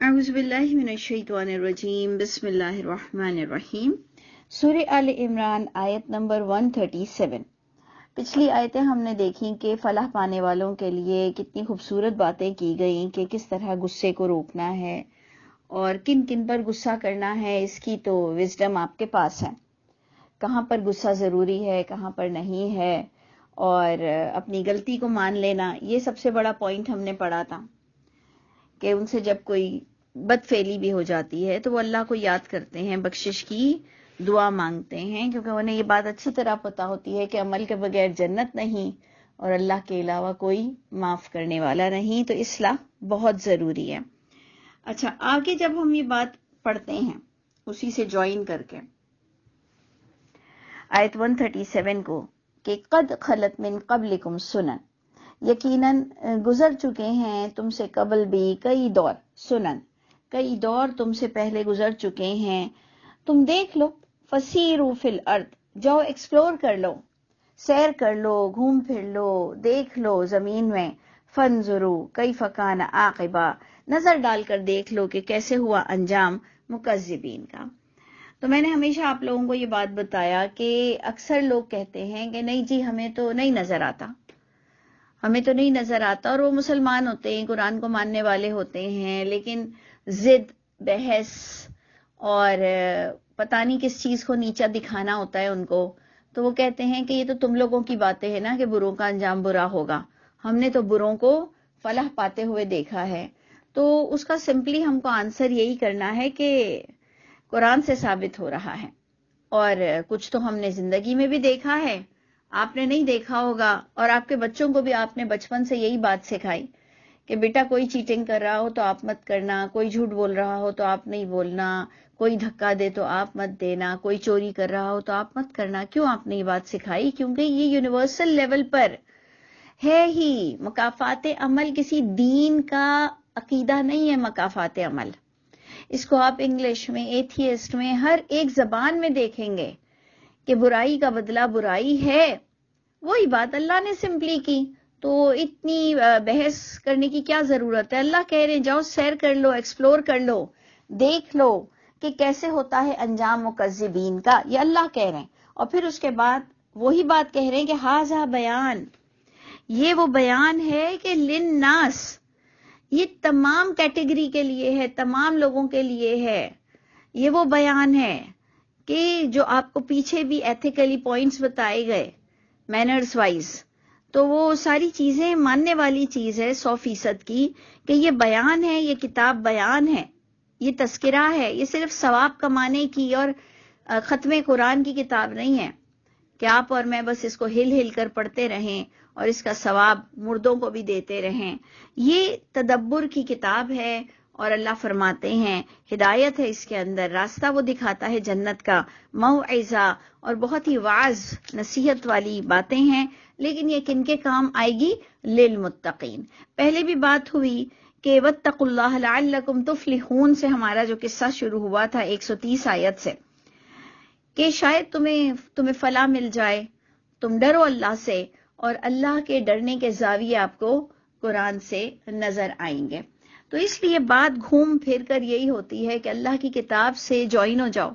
اعوذ باللہ من الشیطان الرجیم بسم اللہ الرحمن الرحیم۔ سورہ آل عمران آیت نمبر 137۔ پچھلی آیتیں ہم نے دیکھی کہ فلاح پانے والوں کے لیے کتنی خوبصورت باتیں کی گئیں کہ کس طرح غصے کو روکنا ہے اور کن کن پر غصہ کرنا ہے، اس کی تو وزڈم آپ کے پاس ہے، کہاں پر غصہ ضروری ہے کہاں پر نہیں ہے، اور اپنی غلطی کو مان لینا۔ یہ سب سے بڑا پوائنٹ ہم نے پڑھا تھا کہ ان سے جب کوئی بد فعلی بھی ہو جاتی ہے تو وہ اللہ کو یاد کرتے ہیں، بخشش کی دعا مانگتے ہیں، کیونکہ انہیں یہ بات اچھی طرح پتہ ہوتی ہے کہ عمل کے بغیر جنت نہیں اور اللہ کے علاوہ کوئی معاف کرنے والا نہیں، تو اصلاح بہت ضروری ہے۔ اچھا، آگے جب ہم یہ بات پڑھتے ہیں اسی سے جوائن کر کے آیت 137 کو کہ قد خلت من قبلکم سنن، یقیناً گزر چکے ہیں تم سے قبل بھی کئی دور، سنن کئی دور تم سے پہلے گزر چکے ہیں، تم دیکھ لو، فسیروا فی الارض، جاؤ ایکسپلور کر لو، سیر کر لو، گھوم پھر لو، دیکھ لو زمین میں، فانظروا کیف کان عاقبہ، نظر ڈال کر دیکھ لو کہ کیسے ہوا انجام مکذبین کا۔ تو میں نے ہمیشہ آپ لوگوں کو یہ بات بتایا کہ اکثر لوگ کہتے ہیں کہ نہیں جی ہمیں تو نہیں نظر آتا، ہمیں تو نہیں نظر آتا، اور وہ مسلمان ہوتے ہیں، قرآن کو ماننے والے ہوتے ہیں، لیکن ضد، بحث اور پتہ نہیں کس چیز کو نیچا دکھانا ہوتا ہے ان کو، تو وہ کہتے ہیں کہ یہ تو تم لوگوں کی باتیں ہیں نا کہ بروں کا انجام برا ہوگا، ہم نے تو بروں کو فلاح پاتے ہوئے دیکھا ہے۔ تو اس کا سمپلی ہم کو آنسر یہی کرنا ہے کہ قرآن سے ثابت ہو رہا ہے، اور کچھ تو ہم نے زندگی میں بھی دیکھا ہے، آپ نے نہیں دیکھا ہوگا، اور آپ کے بچوں کو بھی آپ نے بچپن سے یہی بات سکھائی کہ بیٹا کوئی چیٹنگ کر رہا ہو تو آپ مت کرنا، کوئی جھوٹ بول رہا ہو تو آپ نہیں بولنا، کوئی دھکا دے تو آپ مت دینا، کوئی چوری کر رہا ہو تو آپ مت کرنا۔ کیوں آپ نے یہ بات سکھائی؟ کیونکہ یہ یونیورسل لیول پر ہے ہی۔ مکافات عمل کسی دین کا عقیدہ نہیں ہے، مکافات عمل اس کو آپ انگلش میں، ایتھیسٹ میں، ہر ایک زبان میں دیکھیں گے کہ برائی کا بدلہ برائی ہے۔ وہی بات اللہ نے سمپلی کی، تو اتنی بحث کرنے کی کیا ضرورت ہے؟ اللہ کہہ رہے ہیں جاؤ سیر کر لو، ایکسپلور کر لو، دیکھ لو کہ کیسے ہوتا ہے انجام مکذبین کا، یہ اللہ کہہ رہے ہیں۔ اور پھر اس کے بعد وہی بات کہہ رہے ہیں کہ ھذا بیان، یہ وہ بیان ہے کہ للناس، یہ تمام کیٹیگری کے لیے ہے، تمام لوگوں کے لیے ہے۔ یہ وہ بیان ہے کہ جو آپ کو پیچھے بھی ایتھیکلی پوائنٹس بتائے گئے مینرز وائز، تو وہ ساری چیزیں ماننے والی چیز ہے 100% کی، کہ یہ بیان ہے، یہ کتاب بیان ہے، یہ تذکرہ ہے، یہ صرف ثواب کمانے کی اور ختم قرآن کی کتاب نہیں ہے کہ آپ اور میں بس اس کو ہل ہل کر پڑھتے رہیں اور اس کا ثواب مردوں کو بھی دیتے رہیں۔ یہ تدبر کی کتاب ہے، اور اللہ فرماتے ہیں ہدایت ہے اس کے اندر، راستہ وہ دکھاتا ہے جنت کا، موعظہ اور بہت ہی واعظ نصیحت والی باتیں ہیں، لیکن یہ کن کے کام آئے گی؟ للمتقین۔ پہلے بھی بات ہوئی کہ واتقوا اللہ لعلکم تفلحون سے ہمارا جو قصہ شروع ہوا تھا 130 آیت سے، کہ شاید تمہیں فلاح مل جائے، تم ڈرو اللہ سے، اور اللہ کے ڈرنے کے زاویے آپ کو قرآن سے نظر آئیں گے۔ تو اس لیے بات گھوم پھر کر یہی ہوتی ہے کہ اللہ کی کتاب سے جوائن ہو جاؤ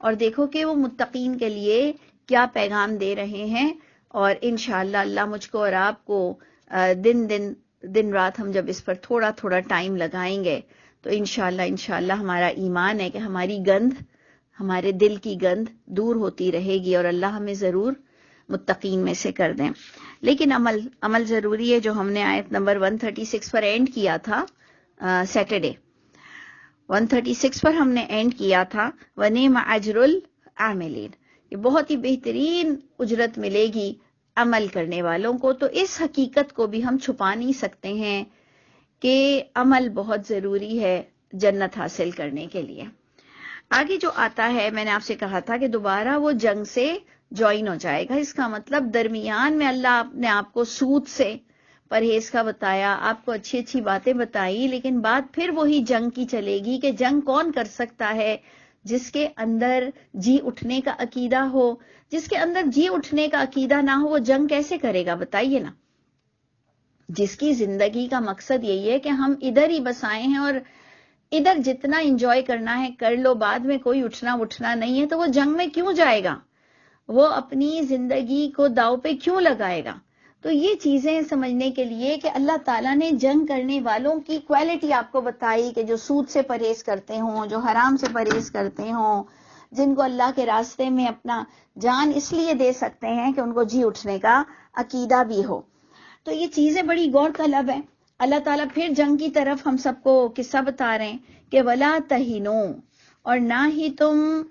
اور دیکھو کہ وہ متقین کے لیے کیا پیغام دے رہے ہیں، اور انشاءاللہ اللہ مجھ کو اور آپ کو دن رات ہم جب اس پر تھوڑا تھوڑا ٹائم لگائیں گے تو انشاءاللہ ہمارا ایمان ہے کہ ہماری گند، ہمارے دل کی گند دور ہوتی رہے گی، اور اللہ ہمیں ضرور متقین میں سے کر دیں۔ لیکن عمل ضروری ہے، جو ہم نے آیت نمبر 136 پر اینڈ کیا تھا سیٹرڈے، 136 پر ہم نے اینڈ کیا تھا وَنِعْمَ أَجْرُ الْعَامِلِينَ، یہ بہت ہی بہترین اجرت ملے گی عمل کرنے والوں کو۔ تو اس حقیقت کو بھی ہم چھپا نہیں سکتے ہیں کہ عمل بہت ضروری ہے جنت حاصل کرنے کے لیے۔ آگے جو آتا ہے، میں نے آپ سے کہا تھا کہ دوبارہ وہ جنگ سے جوائن ہو جائے گا، اس کا مطلب درمیان میں اللہ نے آپ کو سود سے پرہیز کا بتایا، آپ کو اچھی اچھی باتیں بتائی، لیکن بات پھر وہی جنگ کی چلے گی کہ جنگ کون کر سکتا ہے؟ جس کے اندر جی اٹھنے کا عقیدہ ہو۔ جس کے اندر جی اٹھنے کا عقیدہ نہ ہو وہ جنگ کیسے کرے گا؟ بتائیے نا۔ جس کی زندگی کا مقصد یہی ہے کہ ہم ادھر ہی بس آئے ہیں اور ادھر جتنا انجوائے کرنا ہے کر لو، بعد میں کوئی اٹھنا نہیں ہے تو وہ جنگ میں کیوں جائے گا، وہ اپنی زندگی کو داؤ پہ کیوں لگائے گا؟ تو یہ چیزیں سمجھنے کے لیے کہ اللہ تعالیٰ نے جنگ کرنے والوں کی کوالٹی آپ کو بتائی کہ جو سود سے پرہیز کرتے ہوں، جو حرام سے پرہیز کرتے ہوں، جن کو اللہ کے راستے میں اپنا جان اس لیے دے سکتے ہیں کہ ان کو جی اٹھنے کا عقیدہ بھی ہو. تو یہ چیزیں بڑی غور طلب ہیں. اللہ تعالیٰ پھر جنگ کی طرف ہم سب کو قصہ بتا رہے ہیں کہ ولا تہینو، اور نہ ہی تم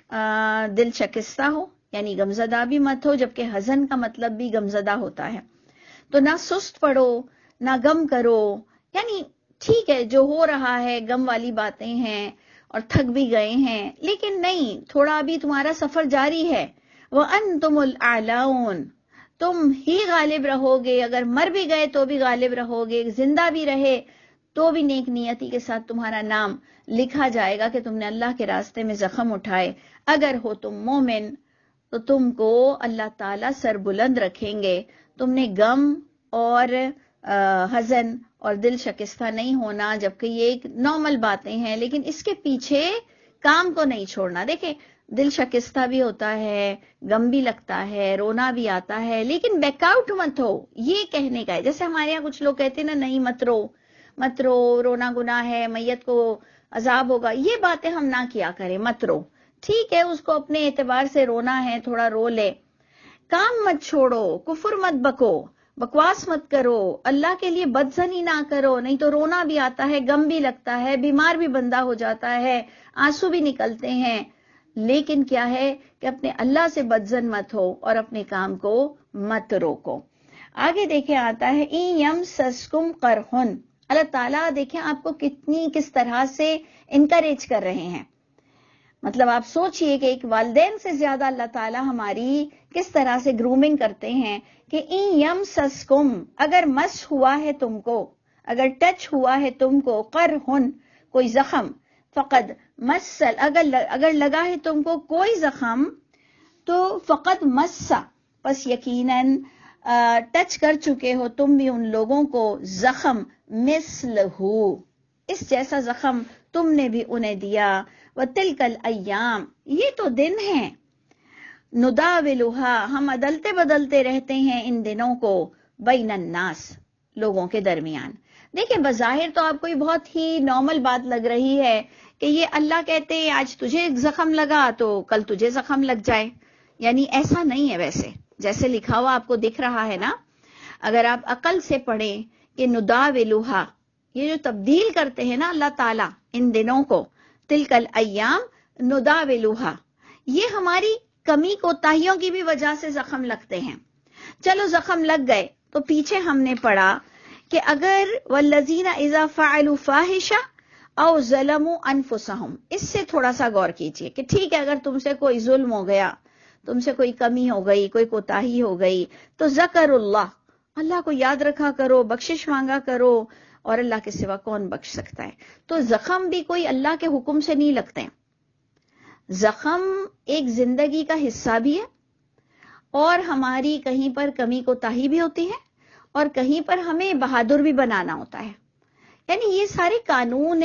دل شکستہ ہو، یعنی غمزدہ بھی مت ہو، جبکہ حزن کا مطلب بھی غمزدہ ہوتا ہے. تو نہ سست پڑو، نہ غم کرو، یعنی ٹھیک ہے جو ہو رہا ہے غم والی باتیں ہیں اور تھک بھی گئے ہیں، لیکن نہیں، تھوڑا ابھی تمہارا سفر جاری ہے. وَأَنْتُمُ الْأَعْلَوْنَ، تم ہی غالب رہو گے، اگر مر بھی گئے تو بھی غالب رہو گے، زندہ بھی رہے تو بھی نیک نیتی کے ساتھ تمہارا نام لکھا جائے گا کہ تم نے اللہ کے راستے میں زخم اٹھائے. اگر ہو تم مومن تو تم کو اللہ تعالیٰ سر بلند رکھیں گے. تم نے غم اور حزن اور دل شکستہ نہیں ہونا، جبکہ یہ ایک نارمل باتیں ہیں، لیکن اس کے پیچھے کام کو نہیں چھوڑنا. دیکھیں دل شکستہ بھی ہوتا ہے، غم بھی لگتا ہے، رونا بھی آتا ہے، لیکن بیک آؤٹ مت ہو، یہ کہنے کا ہے. جیسے ہمارے یہاں کچھ لوگ کہتے ہیں نا، نہیں مت رو، رونا گناہ ہے، میت کو عذاب ہوگا، یہ باتیں ہم نہ کیا کریں. مت رو، ٹھیک ہے، اس کو اپنے اعتبار سے رونا ہے تھوڑا رو لے. کام مت چھوڑو، کفر مت بکو، بکواس مت کرو، اللہ کے لیے بدزنی نہ کرو، نہیں تو رونا بھی آتا ہے، غم بھی لگتا ہے، بیمار بھی بندہ ہو جاتا ہے، آنسو بھی نکلتے ہیں. لیکن کیا ہے کہ اپنے اللہ سے بدزن مت ہو اور اپنے کام کو مت روکو. آگے دیکھیں آتا ہے اِن یمسسکم قرح، اللہ تعالیٰ دیکھیں آپ کو کس طرح سے انکریج کر رہے ہیں. مطلب آپ سوچئے کہ ایک والدین سے زیادہ اللہ تعالیٰ ہماری کس طرح سے گرومنگ کرتے ہیں کہ اِن یمسسکم، اگر مس ہوا ہے تم کو، اگر ٹچ ہوا ہے تم کو، قرح کوئی زخم، فقد مسل، اگر لگا ہے تم کو کوئی زخم، تو فقد مسا، پس یقیناً ٹچ کر چکے ہو تم بھی ان لوگوں کو، زخم مثلہو، اس جیسا زخم تم نے بھی انہیں دیا. وَتِلْكَ الْأَيَّامِ، یہ تو دن ہیں، نُدَاوِلُهَا، ہم عدلتے بدلتے رہتے ہیں ان دنوں کو، بین الناس، لوگوں کے درمیان. دیکھیں بظاہر تو آپ کو یہ بہت ہی نارمل بات لگ رہی ہے کہ یہ اللہ کہتے ہیں آج تجھے زخم لگا تو کل تجھے زخم لگ جائے. یعنی ایسا نہیں ہے، ویسے جیسے لکھا ہوا آپ کو دکھ رہا ہے نا. اگر آپ عقل سے پڑھیں کہ نداولھا، یہ جو تبدیل کرتے ہیں نا اللہ تعالیٰ ان دنوں کو، تلک الایام نداولھا، یہ ہماری کمی کوتاہیوں کی بھی وجہ سے زخم لگتے ہیں. چلو زخم لگ گئے تو پیچھے ہم نے پڑھا کہ اگر والذین اذا فعلوا فاحشہ او ظلموا انفسہم، اس سے تھوڑا سا غور کیجئے کہ ٹھیک ہے اگر تم سے کوئی ظلم ہو گیا، تم سے کوئی کمی ہو گئی، کوئی کوتاہی ہو گئی، تو ذکر اللہ کو یاد رکھا کرو، بخشش مانگا کرو، اور اللہ کے سوا کون بخش سکتا ہے. تو زخم بھی کوئی اللہ کے حکم سے نہیں لگتے. زخم ایک زندگی کا حصہ بھی ہے، اور ہماری کہیں پر کمی کوتاہی بھی ہوتی ہے، اور کہیں پر ہمیں بہادر بھی بنانا ہوتا ہے. یعنی یہ سارے قانون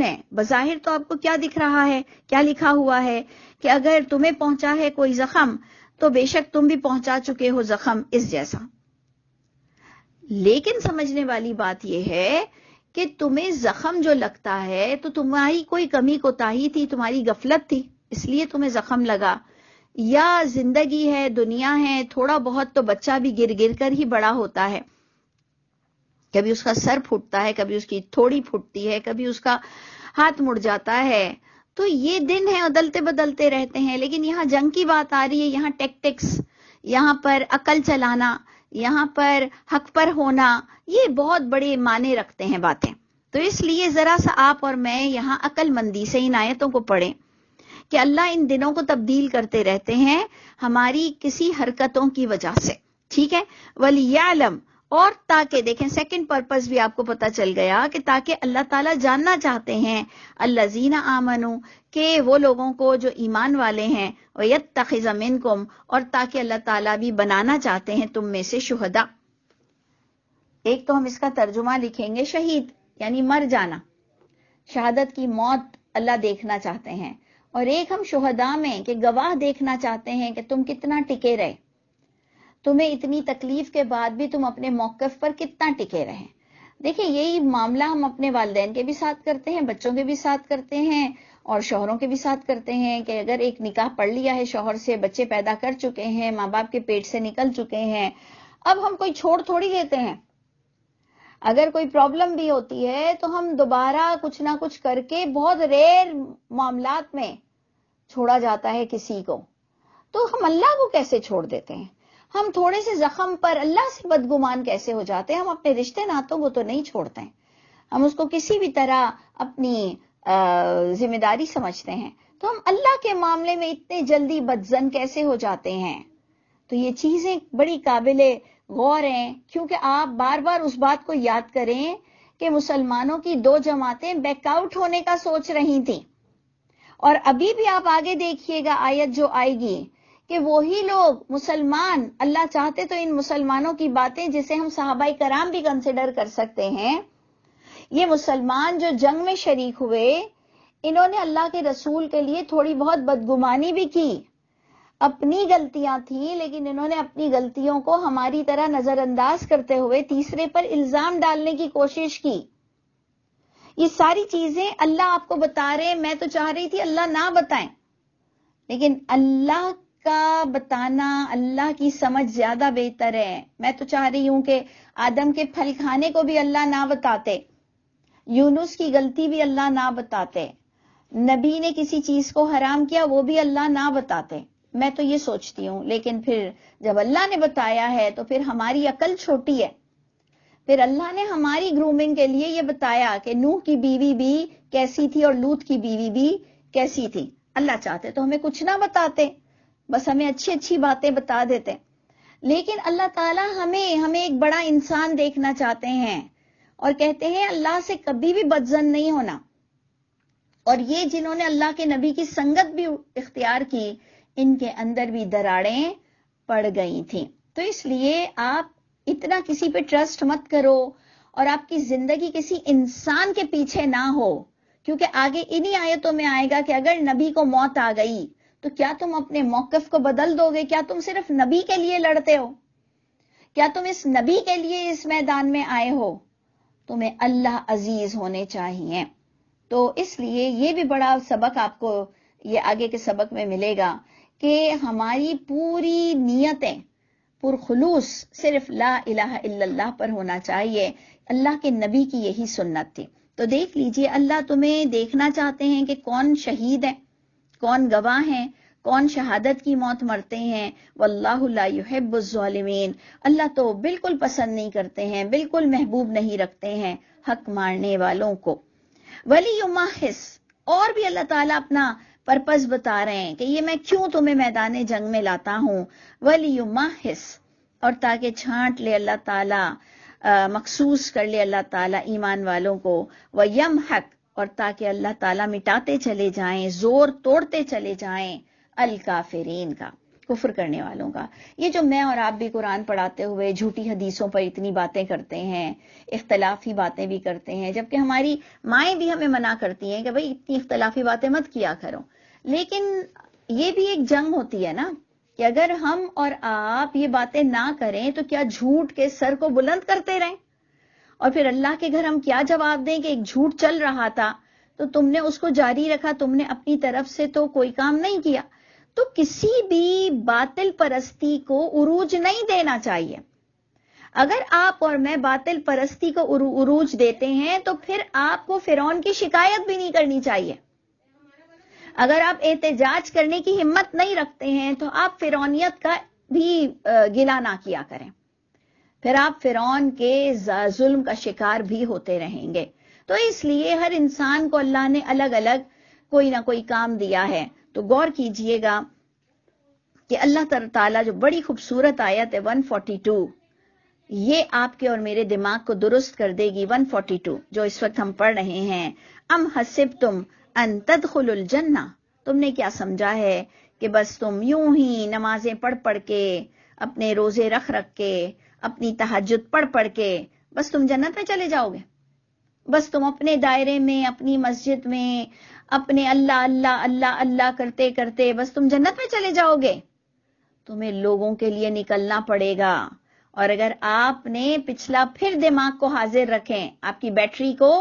ہیں. بظاہر تو آپ کو کیا دکھ رہا ہے، کیا لکھا ہوا ہے کہ اگر تمہیں پہنچا ہے کوئی زخم تو بے شک تم بھی پہنچا چکے ہو زخم اس جیسا. لیکن سمجھنے والی بات یہ ہے کہ تمہیں زخم جو لگتا ہے تو تمہاری کوئی کمی کوتاہی تھی، تمہاری غفلت تھی، اس لیے تمہیں زخم لگا، یا زندگی ہے، دنیا ہے، تھوڑا بہت تو بچہ بھی گر گر کر ہی بڑا ہوتا ہے. کبھی اس کا سر پھوٹتا ہے، کبھی اس کی تھوڑی پھوٹتی ہے، کبھی اس کا ہاتھ مڑ جاتا ہے. تو یہ دن ہیں، عدلتے بدلتے رہتے ہیں. لیکن یہاں جنگ کی بات آ رہی ہے، یہاں ٹیکٹکس، یہاں پر عقل چلانا، یہاں پر حق پر ہونا، یہ بہت بڑے معنی رکھتے ہیں باتیں. تو اس لیے ذرا سا آپ اور میں یہاں عقل مندی سے ان آیتوں کو پڑھیں کہ اللہ ان دنوں کو تبدیل کرتے رہتے ہیں ہماری کسی حرکتوں کی وجہ سے. ٹھیک ہے، وَلِيَعْلَمْ، اور تاکہ دیکھیں سیکنڈ پرپس بھی آپ کو پتا چل گیا کہ تاکہ اللہ تعالیٰ جاننا چاہتے ہیں الذین آمنوا، کہ وہ لوگوں کو جو ایمان والے ہیں، وَيَتَّخِذَ مِنکم، اور تاکہ اللہ تعالیٰ بھی بنانا چاہتے ہیں تم میں سے شہداء. ایک تو ہم اس کا ترجمہ لکھیں گے شہید، یعنی مر جانا. شہادت کی موت اللہ دیکھنا چاہتے ہیں، اور ایک ہم شہداء میں کہ گواہ دیکھنا چاہتے ہیں کہ تم کتنا ٹکے رہے، تمہیں اتنی تکلیف کے بعد بھی تم اپنے موقف پر کتنا ٹکے رہے۔ دیکھیں یہی معاملہ ہم اپنے والدین کے بھی ساتھ کرتے ہیں، بچوں کے بھی ساتھ کرتے ہیں، اور شوہروں کے بھی ساتھ کرتے ہیں کہ اگر ایک نکاح پڑھ لیا ہے شوہر سے، بچے پیدا کر چکے ہیں، ماں باپ کے پیٹ سے نکل چکے ہیں، اب ہم کوئی چھوڑ تھوڑی دیتے ہیں۔ اگر کوئی پرابلم بھی ہوتی ہے تو ہم دوبارہ کچھ نہ کچھ کر کے، بہت ریئر معاملات میں چھوڑا جاتا ہے کسی کو، تو ہم اللہ کو کیسے چھوڑ دیتے ہیں؟ ہم تھوڑے سے زخم پر اللہ سے بدگمان کیسے ہو جاتے ہیں؟ ہم اپنے رشتے ناتوں کو تو نہیں چھوڑتے ہیں، ہم اس کو کسی بھی طرح اپنی ذمہ داری سمجھتے ہیں، تو ہم اللہ کے معاملے میں اتنے جلدی بدظن کیسے ہو جاتے ہیں؟ تو یہ چیزیں بڑی قابل غور ہیں، کیونکہ آپ بار بار اس بات کو یاد کریں کہ مسلمانوں کی 2 جماعتیں بیک آؤٹ ہونے کا سوچ رہی تھیں، اور ابھی بھی آپ آگے دیکھیے گا آیت جو آئے گی کہ وہی لوگ مسلمان، اللہ چاہتے تو ان مسلمانوں کی باتیں جسے ہم صحابہ کرام بھی کنسیڈر کر سکتے ہیں، یہ مسلمان جو جنگ میں شریک ہوئے، انہوں نے اللہ کے رسول کے لیے تھوڑی بہت بدگمانی بھی کی، اپنی غلطیاں تھیں، لیکن انہوں نے اپنی غلطیوں کو ہماری طرح نظر انداز کرتے ہوئے تیسرے پر الزام ڈالنے کی کوشش کی۔ یہ ساری چیزیں اللہ آپ کو بتا رہے، میں تو چاہ رہی تھی اللہ نہ بتائیں، لیکن اللہ کا بتانا، اللہ کی سمجھ زیادہ بہتر ہے۔ میں تو چاہ رہی ہوں کہ آدم کے پھل کھانے کو بھی اللہ نہ بتاتے، یونس کی غلطی بھی اللہ نہ بتاتے، نبی نے کسی چیز کو حرام کیا وہ بھی اللہ نہ بتاتے، میں تو یہ سوچتی ہوں۔ لیکن پھر جب اللہ نے بتایا ہے تو پھر ہماری عقل چھوٹی ہے، پھر اللہ نے ہماری گرومنگ کے لیے یہ بتایا کہ نوح کی بیوی بھی کیسی تھی اور لوط کی بیوی بھی کیسی تھی۔ اللہ چاہتے تو ہمیں کچھ نہ بتاتے، بس ہمیں اچھی اچھی باتیں بتا دیتے، لیکن اللہ تعالیٰ ہمیں ایک بڑا انسان دیکھنا چاہتے ہیں، اور کہتے ہیں اللہ سے کبھی بھی بدظن نہیں ہونا۔ اور یہ جنہوں نے اللہ کے نبی کی سنگت بھی اختیار کی، ان کے اندر بھی دراڑیں پڑ گئی تھیں۔ تو اس لیے آپ اتنا کسی پہ ٹرسٹ مت کرو، اور آپ کی زندگی کسی انسان کے پیچھے نہ ہو، کیونکہ آگے انہی آیتوں میں آئے گا کہ اگر نبی کو موت آ گئی تو کیا تم اپنے موقف کو بدل دو گے؟ کیا تم صرف نبی کے لیے لڑتے ہو؟ کیا تم اس نبی کے لیے اس میدان میں آئے ہو؟ تمہیں اللہ عزیز ہونے چاہیے۔ تو اس لیے یہ بھی بڑا سبق آپ کو یہ آگے کے سبق میں ملے گا کہ ہماری پوری نیتیں پرخلوص صرف لا الہ الا اللہ پر ہونا چاہیے۔ اللہ کے نبی کی یہی سنت تھی۔ تو دیکھ لیجئے اللہ تمہیں دیکھنا چاہتے ہیں کہ کون شہید ہے، کون گواہ ہیں، کون شہادت کی موت مرتے ہیں۔ واللہ لا يحب الظالمین، اللہ تو بالکل پسند نہیں کرتے ہیں، بالکل محبوب نہیں رکھتے ہیں حق مارنے والوں کو۔ وَلِيُمَحِّص، اور بھی اللہ تعالیٰ اپنا پرپس بتا رہے ہیں کہ یہ میں کیوں تمہیں میدان جنگ میں لاتا ہوں۔ وَلِيُمَحِّص، اور تاکہ چھانٹ لے اللہ تعالیٰ، مخصوص کر لے اللہ تعالیٰ ایمان والوں کو۔ وَيَمْحَقْ، اور تاکہ اللہ تعالیٰ مٹاتے چلے جائیں، زور توڑتے چلے جائیں الکافرین کا، کفر کرنے والوں کا۔ یہ جو میں اور آپ بھی قرآن پڑھاتے ہوئے جھوٹی حدیثوں پر اتنی باتیں کرتے ہیں، اختلافی باتیں بھی کرتے ہیں، جبکہ ہماری مائیں بھی ہمیں منع کرتی ہیں کہ بھئی اتنی اختلافی باتیں مت کیا کرو، لیکن یہ بھی ایک جنگ ہوتی ہے نا، کہ اگر ہم اور آپ یہ باتیں نہ کریں تو کیا جھوٹ کے سر کو بلند کرتے رہیں، اور پھر اللہ کے گھر ہم کیا جواب دیں کہ ایک جھوٹ چل رہا تھا تو تم نے اس کو جاری رکھا، تم نے اپنی طرف سے تو کوئی کام نہیں کیا۔ تو کسی بھی باطل پرستی کو عروج نہیں دینا چاہیے۔ اگر آپ اور میں باطل پرستی کو عروج دیتے ہیں تو پھر آپ کو فرعون کی شکایت بھی نہیں کرنی چاہیے۔ اگر آپ احتجاج کرنے کی ہمت نہیں رکھتے ہیں تو آپ فرعونیت کا بھی گلہ نہ کیا کریں، پھر آپ فرعون کے ظلم کا شکار بھی ہوتے رہیں گے۔ تو اس لیے ہر انسان کو اللہ نے الگ الگ کوئی نہ کوئی کام دیا ہے۔ تو غور کیجئے گا کہ اللہ تعالیٰ جو بڑی خوبصورت آیت ہے 142، یہ آپ کے اور میرے دماغ کو درست کر دے گی۔ 142 جو اس وقت ہم پڑھ رہے ہیں، ام حسبتم ان تدخلوا الجنہ، تم نے کیا سمجھا ہے کہ بس تم یوں ہی نمازیں پڑھ کے، اپنے روزے رکھ کے، اپنی تہجد پڑھ کے بس تم جنت میں چلے جاؤ گے؟ بس تم اپنے دائرے میں، اپنی مسجد میں، اپنے اللہ اللہ اللہ اللہ کرتے کرتے بس تم جنت میں چلے جاؤ گے؟ تمہیں لوگوں کے لیے نکلنا پڑے گا. اور اگر آپ نے پچھلا پھر دماغ کو حاضر رکھیں، آپ کی بیٹری کو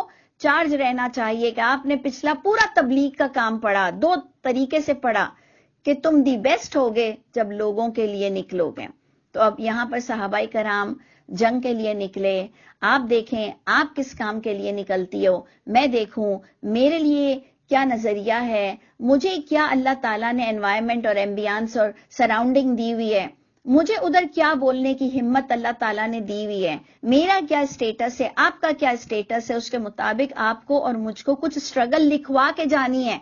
چارج رہنا چاہیے کہ آپ نے پچھلا پورا تبلیغ کا کام پڑھا، 2 طریقے سے پڑھا کہ تم دی بیسٹ ہوگے جب لوگوں کے لیے نکلو گے. تو اب یہاں پر صحابہ کرام جنگ کے لیے نکلے. آپ دیکھیں آپ کس کام کے لیے نکلتی ہو، میں دیکھوں میرے لیے کیا نظریہ ہے، مجھے کیا اللہ تعالیٰ نے انوائرمنٹ اور ایمبیانس اور سراؤنڈنگ دی ہوئی ہے، مجھے ادھر کیا بولنے کی ہمت اللہ تعالیٰ نے دی ہوئی ہے، میرا کیا اسٹیٹس ہے، آپ کا کیا اسٹیٹس ہے، اس کے مطابق آپ کو اور مجھ کو کچھ اسٹرگل لکھوا کے جانی ہے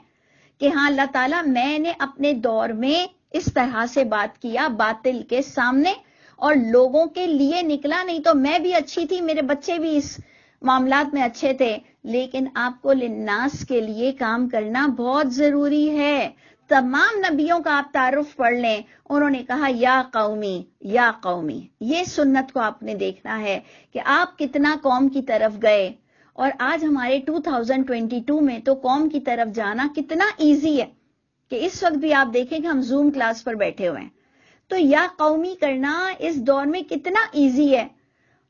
کہ ہاں اللہ تعالیٰ میں نے اپنے دور میں اس طرح سے بات کیا باطل کے سامنے اور لوگوں کے لیے نکلا. نہیں تو میں بھی اچھی تھی، میرے بچے بھی اس معاملات میں اچھے تھے، لیکن آپ کو للناس کے لیے کام کرنا بہت ضروری ہے. تمام نبیوں کا آپ تعارف پڑھ لیں، انہوں نے کہا یا قومی یا قومی. یہ سنت کو آپ نے دیکھنا ہے کہ آپ کتنا قوم کی طرف گئے. اور آج ہمارے 2022 میں تو قوم کی طرف جانا کتنا ایزی ہے کہ اس وقت بھی آپ دیکھیں کہ ہم زوم کلاس پر بیٹھے ہوئے ہیں. تو یا قومی کرنا اس دور میں کتنا ایزی ہے.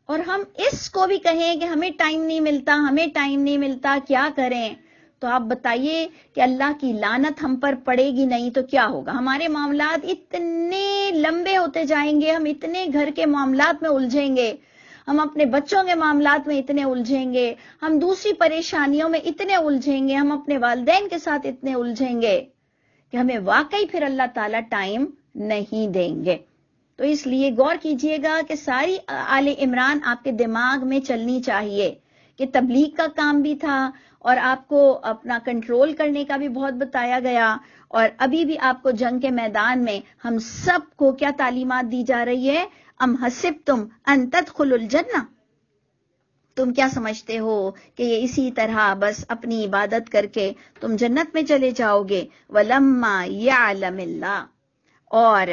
اور ہم اس کو بھی کہیں کہ ہمیں ٹائم نہیں ملتا، ہمیں ٹائم نہیں ملتا، کیا کریں؟ تو آپ بتائیے کہ اللہ کی لعنت ہم پر پڑے گی نہیں تو کیا ہوگا؟ ہمارے معاملات اتنے لمبے ہوتے جائیں گے، ہم اتنے گھر کے معاملات میں الجھیں گے، ہم اپنے بچوں کے معاملات میں اتنے الجھیں گے، ہم دوسری پریشانیوں میں اتنے الجھیں گے، ہم اپنے والدین کے ساتھ اتنے الجھیں گے کہ ہمیں واقعی پھر اللہ تعالیٰ ٹائم نہیں دیں گے. تو اس لیے غور کیجئے گا کہ ساری آل عمران آپ کے دماغ میں چلنی چاہیے کہ تبلیغ کا کام بھی تھا اور آپ کو اپنا کنٹرول کرنے کا بھی بہت بتایا گیا. اور ابھی بھی آپ کو جنگ کے میدان میں ہم سب کو کیا تعلیمات دی جا رہی ہے؟ ام حسبتم ان تدخلوا الجنہ، تم کیا سمجھتے ہو کہ یہ اسی طرح بس اپنی عبادت کر کے تم جنت میں چلے جاؤ گے؟ وَلَمَّا يَعْلَمِ اللَّهُ، اور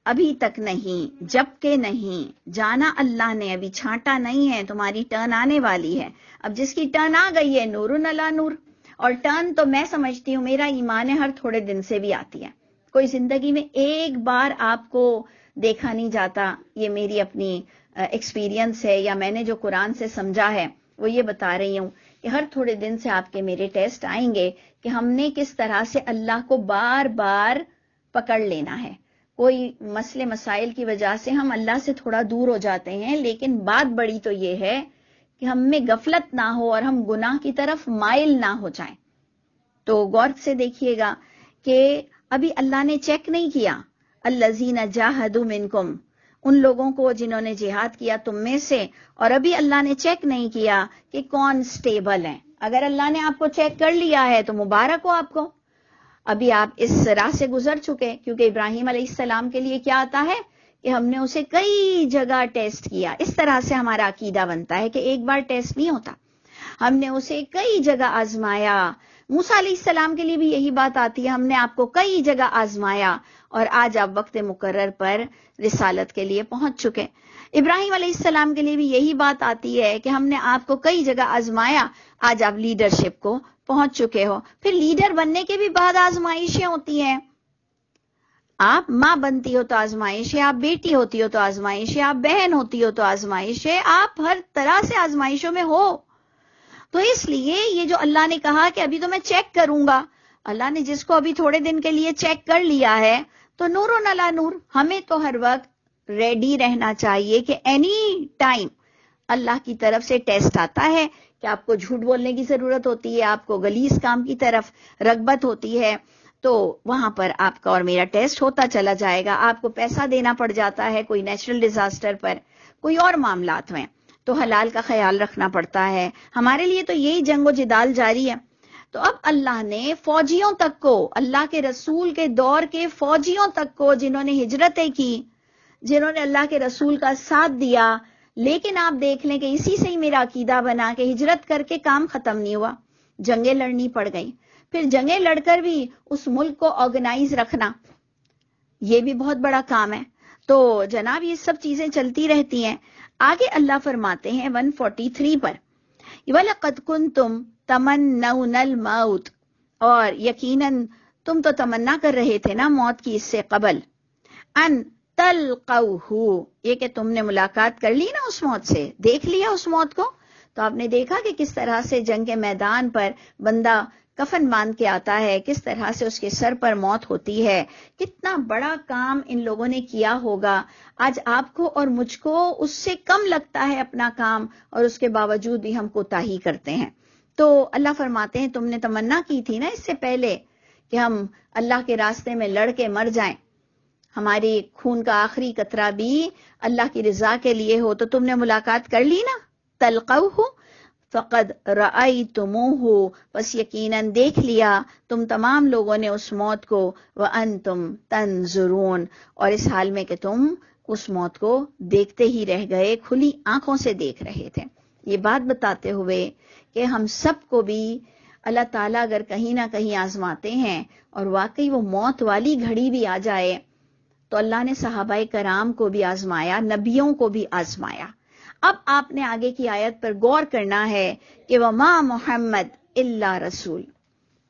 ابھی تک نہیں، جب کہ نہیں جانا اللہ نے، ابھی چھانٹا نہیں ہے، تمہاری ٹرن آنے والی ہے. اب جس کی ٹرن آ گئی ہے نور علی نور. اور ٹرن تو میں سمجھتی ہوں، میرا ایمان ہے، ہر تھوڑے دن سے بھی آتی ہے. کوئی زندگی میں ایک بار آپ کو دیکھا نہیں جاتا. یہ میری اپنی ایکسپیرینس ہے یا میں نے جو قرآن سے سمجھا ہے وہ یہ بتا رہی ہوں کہ ہر تھوڑے دن سے آپ کے میرے ٹیسٹ آئیں گے کہ ہم نے کس طرح سے اللہ کو بار بار پکڑ لینا ہے. کوئی مسئلے مسائل کی وجہ سے ہم اللہ سے تھوڑا دور ہو جاتے ہیں، لیکن بات بڑی تو یہ ہے کہ ہم میں غفلت نہ ہو اور ہم گناہ کی طرف مائل نہ ہو جائیں. تو غور سے دیکھیے گا کہ ابھی اللہ نے چیک نہیں کیا الذین جاہدوا منکم، ان لوگوں کو جنہوں نے جہاد کیا تم میں سے، اور ابھی اللہ نے چیک نہیں کیا کہ کون سٹیبل ہیں. اگر اللہ نے آپ کو چیک کر لیا ہے تو مبارک ہو آپ کو، ابھی آپ اس راہ سے گزر چکے. کیونکہ ابراہیم علیہ السلام کے لیے کیا آتا ہے کہ ہم نے اسے کئی جگہ ٹیسٹ کیا. اس طرح سے ہمارا عقیدہ بنتا ہے کہ ایک بار ٹیسٹ نہیں ہوتا، ہم نے اسے کئی جگہ آزمایا. موسیٰ علیہ السلام کے لیے بھی یہی بات آتی ہے، ہم نے آپ کو کئی جگہ آزمایا اور آج آپ وقت مقرر پر رسالت کے لیے پہنچ چکے. ابراہیم علیہ السلام کے لیے بھی یہی بات آتی ہے کہ ہم نے آپ کو کئی جگہ آزمایا، آج آپ لیڈرشپ کو پہنچ چکے ہو. پھر لیڈر بننے کے بھی بعد آزمائشیں ہوتی ہیں. آپ ماں بنتی ہو تو آزمائش ہے، آپ بیٹی ہوتی ہو تو آزمائش ہے، آپ بہن ہوتی ہو تو آزمائش ہے، آپ ہر طرح سے آزمائشوں میں ہو. تو اس لیے یہ جو اللہ نے کہا کہ ابھی تو میں چیک کروں گا، اللہ نے جس کو ابھی تھوڑے دن کے لیے چیک کر لیا ہے تو نور علی نور. ہمیں تو ہر وقت ریڈی رہنا چاہیے کہ اینی ٹائم اللہ کی طرف سے ٹیسٹ آتا ہے کہ آپ کو جھوٹ بولنے کی ضرورت ہوتی ہے، آپ کو غلیظ کام کی طرف رغبت ہوتی ہے، تو وہاں پر آپ کا اور میرا ٹیسٹ ہوتا چلا جائے گا. آپ کو پیسہ دینا پڑ جاتا ہے کوئی نیچرل ڈیزاسٹر پر، کوئی اور معاملات میں، تو حلال کا خیال رکھنا پڑتا ہے. ہمارے لیے تو یہی جنگ و جدال جاری ہے. تو اب اللہ نے فوجیوں تک کو، اللہ کے رسول کے دور کے فوجیوں تک کو جنہوں نے ہجرتیں کی، جنہوں نے اللہ کے رسول کا ساتھ دیا، لیکن آپ دیکھ لیں کہ اسی سے ہی میرا عقیدہ بنا کہ ہجرت کر کے کام ختم نہیں ہوا، جنگیں لڑنی پڑ گئیں. پھر جنگیں لڑ کر بھی اس ملک کو آرگنائز رکھنا، یہ بھی بہت بڑا کام ہے. تو جناب یہ سب چیزیں چلتی رہتی ہیں. آگے اللہ فرماتے ہیں 143 پر وَلَقَدْ كُنْتُمْ تَمَنَّوْنَ الْمَوْتَ، اور یقیناً تم تو تمنا کر رہے تھے نا موت کی اس سے قبل، ان تلقوہ، یہ کہ تم نے ملاقات کر لی نا اس موت سے، دیکھ لیا اس موت کو۔ تو آپ نے دیکھا کہ کس طرح سے جنگ کے میدان پر بندہ کفن باندھ کے آتا ہے، کس طرح سے اس کے سر پر موت ہوتی ہے، کتنا بڑا کام ان لوگوں نے کیا ہوگا۔ آج آپ کو اور مجھ کو اس سے کم لگتا ہے اپنا کام، اور اس کے باوجود بھی ہم کوتاہی کرتے ہیں۔ تو اللہ فرماتے ہیں تم نے تمنا کی تھی نا اس سے پہلے کہ ہم اللہ کے راستے میں لڑ کے مر جائیں، ہمارے خون کا آخری قطرہ بھی اللہ کی رضا کے لیے ہو، تو تم نے ملاقات کر لی نا۔ تلقوہ فقد رأیتموہ، بس یقیناً دیکھ لیا تم تمام لوگوں نے اس موت کو، وانتم تنظرون، اور اس حال میں کہ تم اس موت کو دیکھتے ہی رہ گئے، کھلی آنکھوں سے دیکھ رہے تھے۔ یہ بات بتاتے ہوئے کہ ہم سب کو بھی اللہ تعالیٰ اگر کہیں نہ کہیں آزماتے ہیں اور واقعی وہ موت والی گھڑی بھی آ جائے، تو اللہ نے صحابہ کرام کو بھی آزمایا، نبیوں کو بھی آزمایا۔ اب آپ نے آگے کی آیت پر غور کرنا ہے کہ وَمَا مُحَمَّدٌ إِلَّا رَسُولٌ،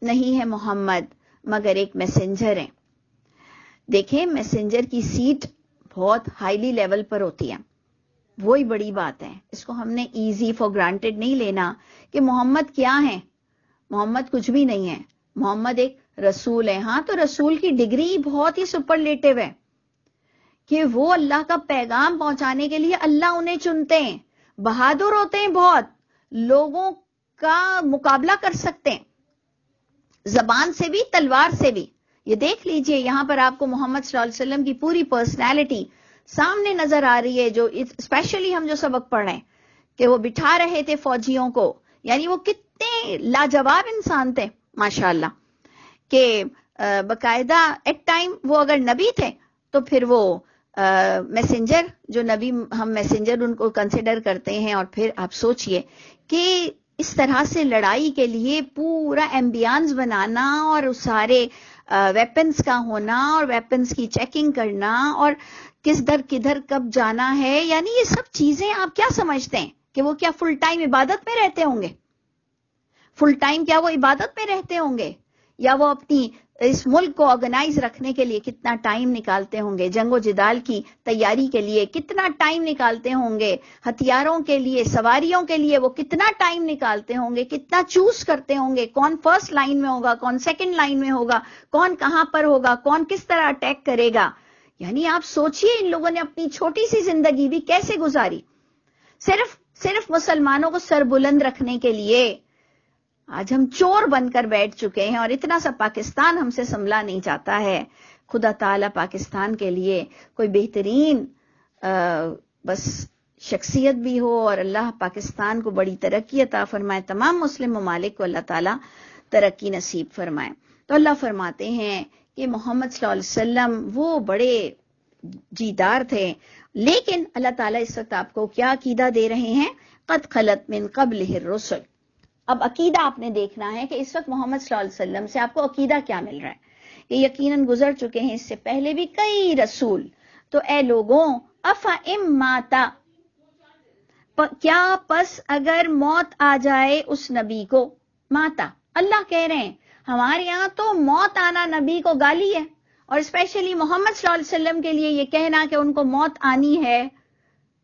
نہیں ہے محمد مگر ایک میسنجر ہے۔ دیکھیں میسنجر کی سیٹ بہت ہائیلی لیول پر ہوتی ہے، وہی بڑی بات ہے۔ اس کو ہم نے ایزی فار گرانٹیڈ نہیں لینا کہ محمد کیا ہے، محمد کچھ بھی نہیں ہے، محمد ایک رسول ہے۔ ہاں، تو رسول کی ڈگری بہت ہی سپرلیٹو ہے کہ وہ اللہ کا پیغام پہنچانے کے لیے اللہ انہیں چنتے ہیں، بہادر ہوتے ہیں، بہت لوگوں کا مقابلہ کر سکتے ہیں، زبان سے بھی تلوار سے بھی۔ یہ دیکھ لیجئے یہاں پر آپ کو محمد صلی اللہ علیہ وسلم کی پوری پرسنالٹی سامنے نظر آ رہی ہے، جو اسپیشلی ہم جو سبق پڑھ رہے ہیں کہ وہ بٹھا رہے تھے فوجیوں کو، یعنی وہ کتنے لاجواب انسان تھے ماشاءاللہ، کہ باقاعدہ ایٹ ٹائم وہ اگر نبی تھے تو پھر وہ میسنجر، جو نبی ہم میسنجر ان کو کنسیڈر کرتے ہیں، اور پھر آپ سوچئے کہ اس طرح سے لڑائی کے لیے پورا ایمبیانس بنانا اور سارے ویپنز کا ہونا اور ویپنز کی چیکنگ کرنا اور کس در کدھر کب جانا ہے، یعنی یہ سب چیزیں آپ کیا سمجھتے ہیں کہ وہ کیا فل ٹائم عبادت میں رہتے ہوں گے؟ فل ٹائم کیا وہ عبادت میں رہتے ہوں گے؟ یا وہ اپنی اس ملک کو آرگنائز رکھنے کے لیے کتنا ٹائم نکالتے ہوں گے، جنگ و جدال کی تیاری کے لیے کتنا ٹائم نکالتے ہوں گے، ہتھیاروں کے لیے، سواریوں کے لیے وہ کتنا ٹائم نکالتے ہوں گے، کتنا چوز کرتے ہوں گے، کون فرسٹ لائن میں ہوگا، کون سیکنڈ لائن میں ہوگا، کون کہاں پر ہوگا، کون کس طرح اٹیک کرے گا۔ یعنی آپ سوچئے ان لوگوں نے اپنی چھوٹی سی زندگی بھی کیسے گزاری، صرف مسلمانوں کو سر بلند رکھنے کے لیے۔ آج ہم چور بن کر بیٹھ چکے ہیں اور اتنا سا پاکستان ہم سے سنبھلا نہیں جاتا ہے۔ خدا تعالیٰ پاکستان کے لیے کوئی بہترین بس شخصیت بھی ہو، اور اللہ پاکستان کو بڑی ترقی عطا فرمائے، تمام مسلم ممالک کو اللہ تعالیٰ ترقی نصیب فرمائے۔ تو اللہ فرماتے ہیں کہ محمد صلی اللہ علیہ وسلم وہ بڑے جیدار تھے، لیکن اللہ تعالیٰ اس وقت آپ کو کیا عقیدہ دے رہے ہیں؟ قد خلت من قبلہ الرسل۔ اب عقیدہ آپ نے دیکھنا ہے کہ اس وقت محمد صلی اللہ علیہ وسلم سے آپ کو عقیدہ کیا مل رہا ہے کہ یقیناً گزر چکے ہیں اس سے پہلے بھی کئی رسول۔ تو اے لوگوں، افَإِن مَاتَ، کیا پس اگر موت آ جائے اس نبی کو، ماتا اللہ کہہ رہے ہیں ہمارے یہاں تو موت آنا نبی کو گالی ہے، اور اسپیشلی محمد صلی اللہ علیہ وسلم کے لیے یہ کہنا کہ ان کو موت آنی ہے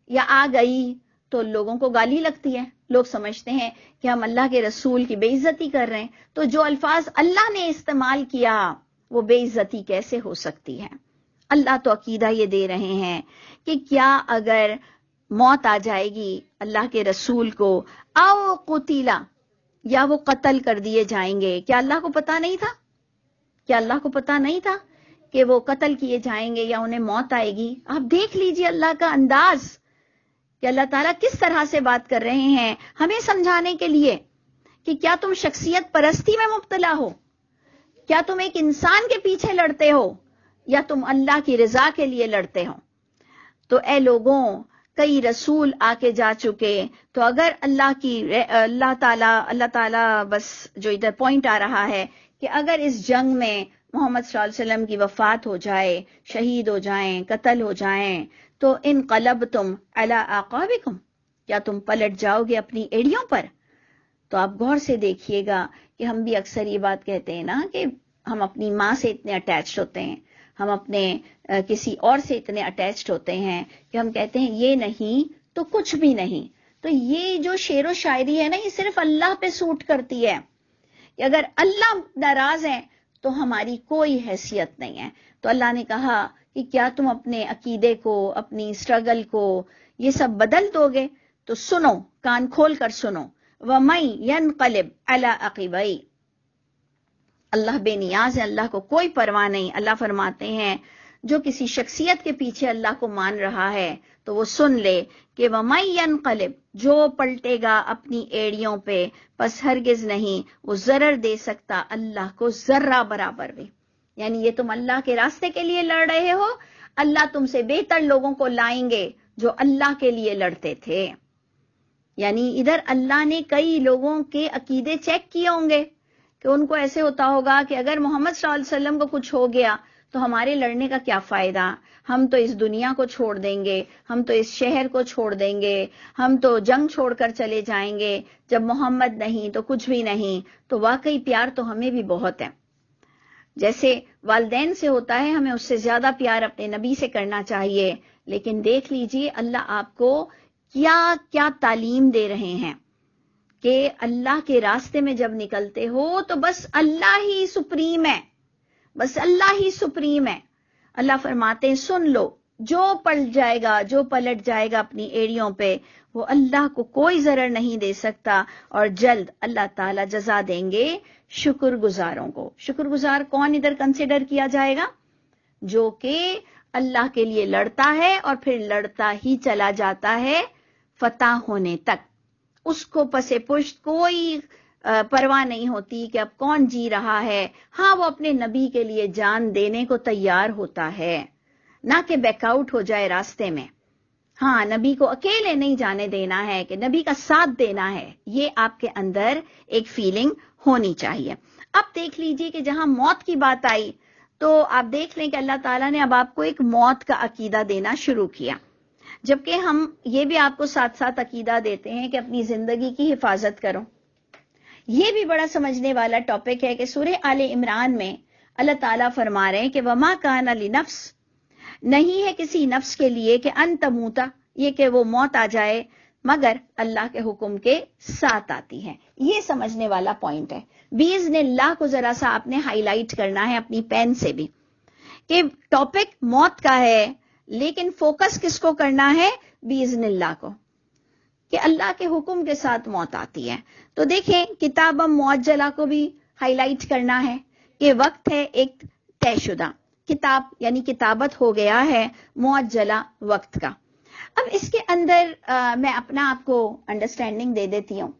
یا آ گئی تو لوگوں کو گالی لگتی ہے، لوگ سمجھتے ہیں کہ ہم اللہ کے رسول کی بے عزتی کر رہے ہیں۔ تو جو الفاظ اللہ نے استعمال کیا وہ بے عزتی کیسے ہو سکتی ہے؟ اللہ تو عقیدہ یہ دے رہے ہیں کہ کیا اگر موت آ جائے گی اللہ کے رسول کو، او قتیلا، یا وہ قتل کر دیے جائیں گے، کیا اللہ کو پتا نہیں تھا؟ کیا اللہ کو پتا نہیں تھا کہ وہ قتل کیے جائیں گے یا انہیں موت آئے گی؟ آپ دیکھ لیجئے اللہ کا انداز کہ اللہ تعالیٰ کس طرح سے بات کر رہے ہیں ہمیں سمجھانے کے لیے کہ کیا تم شخصیت پرستی میں مبتلا ہو، کیا تم ایک انسان کے پیچھے لڑتے ہو یا تم اللہ کی رضا کے لیے لڑتے ہو؟ تو اے لوگوں، کئی رسول آ کے جا چکے، تو اگر اللہ تعالیٰ بس جو ادھر پوائنٹ آ رہا ہے کہ اگر اس جنگ میں محمد صلی اللہ علیہ وسلم کی وفات ہو جائے، شہید ہو جائیں، قتل ہو جائیں، تو انقلبتم علی اعقابکم، کیا تم پلٹ جاؤ گے اپنی ایڑیوں پر؟ تو آپ غور سے دیکھیے گا کہ ہم بھی اکثر یہ بات کہتے ہیں نا کہ ہم اپنی ماں سے اتنے اٹیچڈ ہوتے ہیں، ہم اپنے کسی اور سے اتنے اٹیچڈ ہوتے ہیں کہ ہم کہتے ہیں یہ نہیں تو کچھ بھی نہیں. تو یہ جو شعر و شاعری ہے نا، یہ صرف اللہ پہ سوٹ کرتی ہے کہ اگر اللہ ناراض ہیں تو ہماری کوئی حیثیت نہیں ہے. تو اللہ نے کہا کہ کیا تم اپنے عقیدے کو، اپنی اسٹرگل کو یہ سب بدل دو گے؟ تو سنو، کان کھول کر سنو. وَمَن يَنْقَلِبْ عَلَىٰ عَقِبَيْهِ، اللہ بے نیاز ہے، اللہ کو کوئی پرواہ نہیں. اللہ فرماتے ہیں جو کسی شخصیت کے پیچھے اللہ کو مان رہا ہے تو وہ سن لے کہ وَمَن يَنْقَلِبْ، جو پلٹے گا اپنی ایڑیوں پہ، پس ہرگز نہیں وہ ضرر دے سکتا اللہ کو ذرہ برابر بھی. یعنی یہ تم اللہ کے راستے کے لیے لڑ رہے ہو، اللہ تم سے بہتر لوگوں کو لائیں گے جو اللہ کے لیے لڑتے تھے. یعنی ادھر اللہ نے کئی لوگوں کے عقیدے چیک کیے ہوں گے کہ ان کو ایسے ہوتا ہوگا کہ اگر محمد صلی اللہ علیہ وسلم کو کچھ ہو گیا تو ہمارے لڑنے کا کیا فائدہ، ہم تو اس دنیا کو چھوڑ دیں گے، ہم تو اس شہر کو چھوڑ دیں گے، ہم تو جنگ چھوڑ کر چلے جائیں گے، جب محمد نہیں تو کچھ بھی نہیں. تو واقعی پیار تو ہمیں بھی بہت ہے، جیسے والدین سے ہوتا ہے ہمیں اس سے زیادہ پیار اپنے نبی سے کرنا چاہیے. لیکن دیکھ لیجئے اللہ آپ کو کیا کیا تعلیم دے رہے ہیں کہ اللہ کے راستے میں جب نکلتے ہو تو بس اللہ ہی سپریم ہے، بس اللہ ہی سپریم ہے. اللہ فرماتے ہیں سن لو، جو پلٹ جائے گا اپنی ایڑیوں پہ، وہ اللہ کو کوئی ضرر نہیں دے سکتا، اور جلد اللہ تعالی جزا دیں گے شکر گزاروں کو. شکر گزار کون ادھر کنسیڈر کیا جائے گا؟ جو کہ اللہ کے لیے لڑتا ہے اور پھر لڑتا ہی چلا جاتا ہے فتح ہونے تک. اس کو پسے پشت کوئی پرواہ نہیں ہوتی کہ اب کون جی رہا ہے. ہاں وہ اپنے نبی کے لیے جان دینے کو تیار ہوتا ہے، نہ کہ بیک آؤٹ ہو جائے راستے میں. ہاں نبی کو اکیلے نہیں جانے دینا ہے کہ نبی کا ساتھ دینا ہے. یہ آپ کے اندر ایک فیلنگ ہونی چاہیے. اب دیکھ لیجئے کہ جہاں موت کی بات آئی تو آپ دیکھ لیں کہ اللہ تعالیٰ نے اب آپ کو ایک موت کا عقیدہ دینا شروع کیا، جبکہ ہم یہ بھی آپ کو ساتھ ساتھ عقیدہ دیتے ہیں کہ اپنی زندگی کی حفاظت کرو. یہ بھی بڑا سمجھنے والا ٹاپک ہے کہ سورہ آل عمران میں اللہ تعالیٰ فرما رہے ہیں کہ وما کان لنفس، نہیں ہے کسی نفس کے لیے کہ ان تموتا، یہ کہ وہ موت آ جائے، مگر اللہ کے حکم کے ساتھ آتی ہے. یہ سمجھنے والا پوائنٹ ہے. باذن اللہ کو ذرا سا آپ نے ہائی لائٹ کرنا ہے اپنی پین سے بھی کہ ٹاپک موت کا ہے، لیکن فوکس کس کو کرنا ہے؟ باذن اللہ کو، کہ اللہ کے حکم کے ساتھ موت آتی ہے. تو دیکھیں کتاب معجلہ کو بھی ہائی لائٹ کرنا ہے کہ وقت ہے ایک طے شدہ، کتاب یعنی کتابت ہو گیا ہے معجلہ وقت کا. اب اس کے اندر میں اپنا آپ کو انڈرسٹینڈنگ دے دیتی ہوں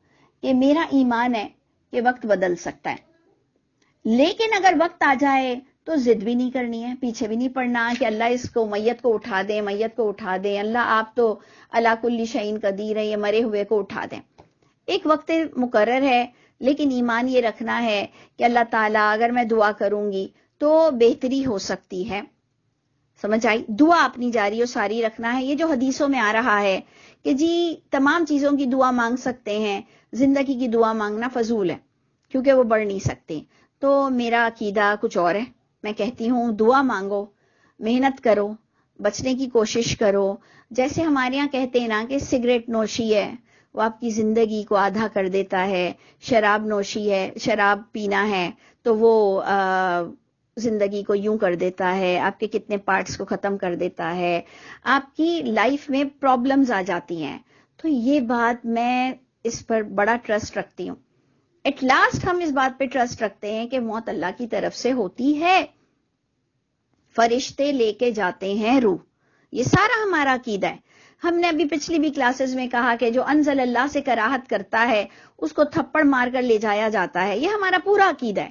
کہ میرا ایمان ہے کہ وقت بدل سکتا ہے، لیکن اگر وقت آ جائے تو ضد بھی نہیں کرنی ہے، پیچھے بھی نہیں پڑنا کہ اللہ اس کو میت کو اٹھا دے، میت کو اٹھا دے. اللہ آپ تو علی کل شیء قدیر ہے، یہ مرے ہوئے کو اٹھا دیں. ایک وقت مقرر ہے، لیکن ایمان یہ رکھنا ہے کہ اللہ تعالیٰ اگر میں دعا کروں گی تو بہتری ہو سکتی ہے. سمجھ آئی؟ دعا اپنی جاری و ساری رکھنا ہے. یہ جو حدیثوں میں آ رہا ہے کہ جی تمام چیزوں کی دعا مانگ سکتے ہیں، زندگی کی دعا مانگنا فضول ہے کیونکہ وہ بڑھ نہیں سکتے. تو میرا عقیدہ کچھ اور ہے. میں کہتی ہوں دعا مانگو، محنت کرو، بچنے کی کوشش کرو. جیسے ہمارے ہاں کہتے ہیں نا کہ سگریٹ نوشی ہے وہ آپ کی زندگی کو آدھا کر دیتا ہے، شراب نوشی ہے، شراب پینا ہے تو وہ زندگی کو یوں کر دیتا ہے، آپ کے کتنے پارٹس کو ختم کر دیتا ہے، آپ کی لائف میں پرابلمز آ جاتی ہیں. تو یہ بات میں اس پر بڑا ٹرسٹ رکھتی ہوں. ایٹ لاسٹ ہم اس بات پہ ٹرسٹ رکھتے ہیں کہ موت اللہ کی طرف سے ہوتی ہے، فرشتے لے کے جاتے ہیں روح. یہ سارا ہمارا عقیدہ ہے. ہم نے ابھی پچھلی بھی کلاسز میں کہا کہ جو انزل اللہ سے کراہت کرتا ہے اس کو تھپڑ مار کر لے جایا جاتا ہے. یہ ہمارا پورا عقیدہ ہے.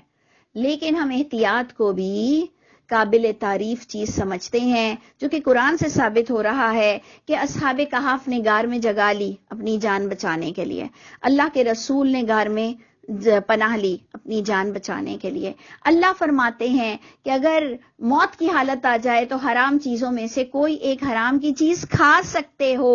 لیکن ہم احتیاط کو بھی قابل تعریف چیز سمجھتے ہیں، جو کہ قرآن سے ثابت ہو رہا ہے کہ اصحاب کہف نے غار میں جگہ لی اپنی جان بچانے کے لیے، اللہ کے رسول نے غار میں پناہ لی اپنی جان بچانے کے لیے. اللہ فرماتے ہیں کہ اگر موت کی حالت آ جائے تو حرام چیزوں میں سے کوئی ایک حرام کی چیز کھا سکتے ہو.